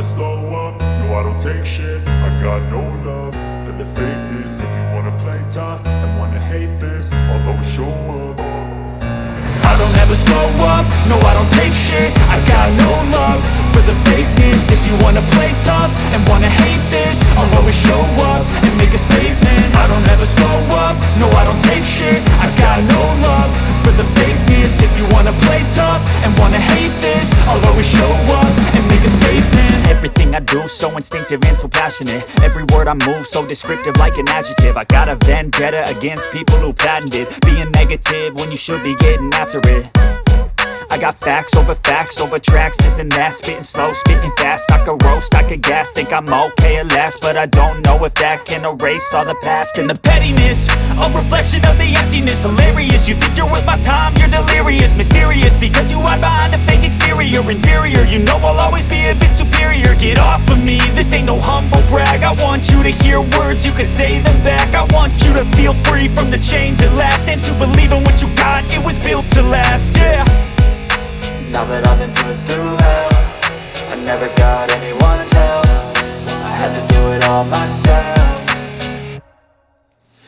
slow up, no I don't take shit. I got no love for the fakeness. If you wanna play tough and wanna hate this, I'll always show up. I don't ever slow up, no I don't take shit. I got no love for the fakeness. If you wanna play tough and wanna hate this, I'll always show up and make a statement. I don't ever slow up, no I don't take shit. I got no love for the fakeness. If you wanna play tough and wanna hate this, I'll always show up and make a statement. Everything I do so instinctive and so passionate. Every word I move so descriptive like an adjective. I got a vendetta against people who patented being negative when you should be getting after it. I got facts over tracks, this and that. Spitting slow, spitting fast, I could roast, I could gas. Think I'm okay at last, but I don't know if that can erase all the past. And the pettiness, a reflection of the emptiness. Hilarious, you think you're worth my time, you're delirious. Mysterious, because you hide behind a fake exterior. Inferior, you know I'll always be a bit superior. Get off of me, this ain't no humble brag. I want you to hear words, you can say them back. I want you to feel free from the chains at last, and to believe in what you got, it was built to last, yeah. Now that I've been put through hell, I never got anyone's help. I had to do it all myself.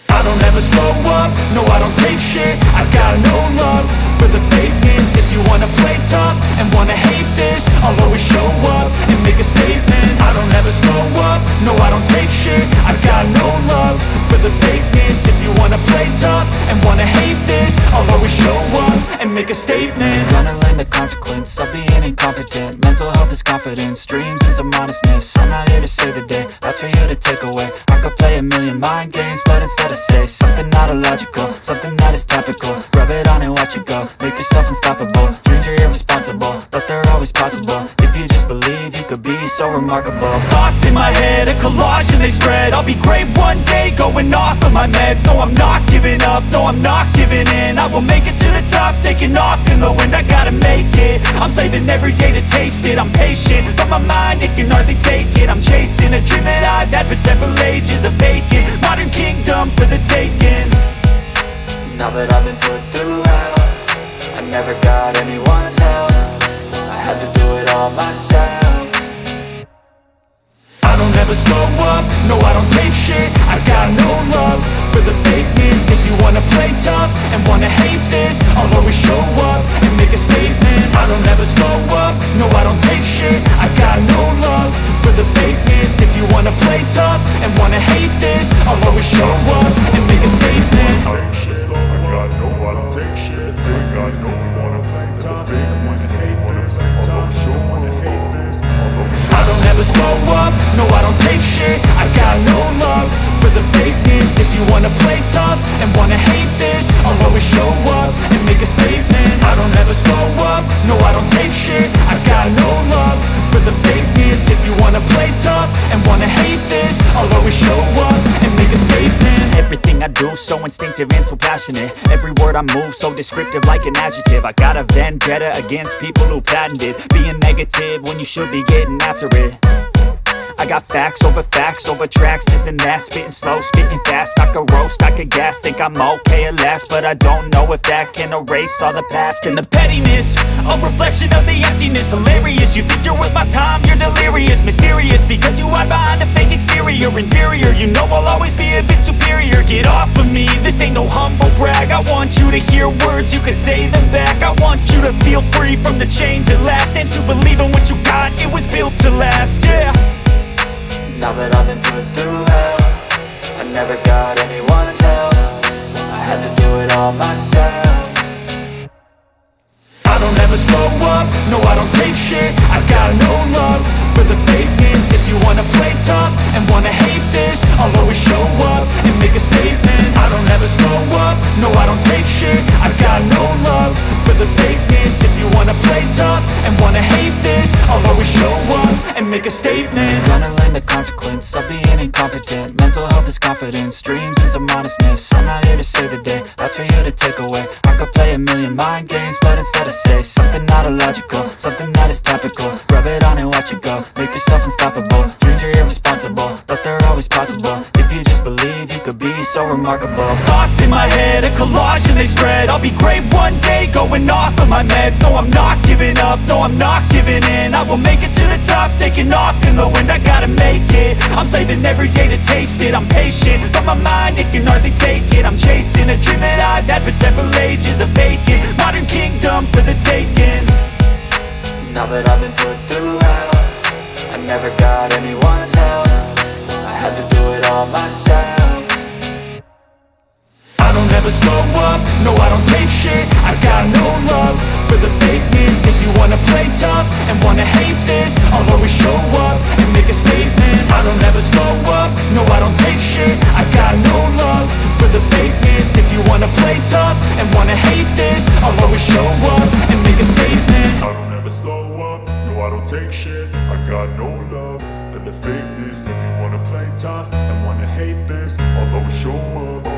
I don't ever slow up, no I don't take shit. I got no love for the fakeness. If you wanna play tough and wanna hate this, I'll always show up and make a statement. I don't ever slow up, no I don't take shit. I got no love for the fakeness. If you wanna play tough and wanna hate this, I'll always show up and make a statement. Gonna learn the consequence of being incompetent. Mental health is confidence, dreams and some honestness. I'm not here to save the day, that's for you to take away. I could play a million mind games, but instead I say something not illogical, something that is topical. Rub it on and watch it go, make yourself unstoppable. Dreams are irresponsible, but they're always possible. If you just believe, you could be so remarkable. Thoughts in my head, a collage and they spread. I'll be great one day, going off of my meds. No, I'm not giving up, no, I'm not giving in. I will make it to the top, taking off in the wind. I gotta make it, I'm saving every day to taste it. I'm patient, but my mind, it can hardly take it. I'm chasing a dream that I've had for several ages. A vacant, modern kingdom for the taking. Now that I've been put through hell, I never got anyone's help. I had to do it all myself. I don't ever slow up, no I don't take shit. I got no love for the fakeness. If you wanna play tough and wanna hate this, I'll always show up and make a statement. I don't ever slow up, no I don't take shit. I got no love for the fakeness. If you wanna play tough and wanna hate this, I'll always show up and make a statement. I got no, I don't take shit. I got no, you wanna play tough and wanna hate this, I'll show wanna hate this. I don't ever slow up, no I don't take shit. I got no love for the fakeness. If you wanna play tough and wanna hate this, I'll always show up and make a statement. I don't ever slow up, no I don't take shit. I got no love for the fakeness. If you wanna play tough and wanna hate this, I'll always show up and make a statement. Everything I do so instinctive and so passionate. Every word I move so descriptive like an adjective. I got a vendetta against people who patented being negative when you should be getting after it. I got facts over tracks, this and that. Spitting slow, spitting fast, I could roast, I could gas. Think I'm okay at last, but I don't know if that can erase all the past. And the pettiness, a reflection of the emptiness. Hilarious, you think you're worth my time, you're delirious. Mysterious, because you hide behind a fake exterior. Inferior, you know I'll always be a bit superior. Get off of me, this ain't no humble brag. I want you to hear words, you can say them back. I want you to feel free from the chains at last, and to believe in what you got, it was built to last, yeah. Now that I've been put through hell, I never got anyone's help. I had to do it all myself. I don't ever slow up, no I don't take shit. I got no love for the fakeness. If you wanna play tough and wanna hate this, I'll always show up and make a statement. I don't ever slow up, no I don't take shit. I got no love for the fakeness. If you wanna play tough and wanna hate this, I'll always show up and make a statement. Gonna learn the consequence of being incompetent. Mental health is confidence, dreams and some honestness. I'm not here to save the day, that's for you to take away. I could play a million mind games, but instead I say something not illogical, something that is topical. Rub it on and watch it go, make yourself unstoppable. Dreams are irresponsible, but they're always possible. If you just believe, you could be so remarkable. Thoughts in my head, a collage and they spread. I'll be great one day, going off of my meds. No, I'm not giving up, no, I'm not giving in. I will make it to the top, taking off in the wind, I gotta make it. I'm saving every day to taste it. I'm patient, but my mind, it can hardly take it. I'm chasing a dream that I've had for several ages. A vacant, modern kingdom for the taking. Now that I've been put through hell, I never got anyone's help. I had to do it all myself. I don't ever slow up, no I don't take shit. I got no love for the fakeness. If you wanna play tough and wanna hate this, I'll always show up and make a statement. I don't ever slow up, no I don't take shit. I got no love for the fakeness. If you wanna play tough and wanna hate this, I'll always show up and make a statement. I don't ever slow up, no I don't take shit. I got no love for the fakeness. If you wanna play tough and wanna hate this, I'll always show up.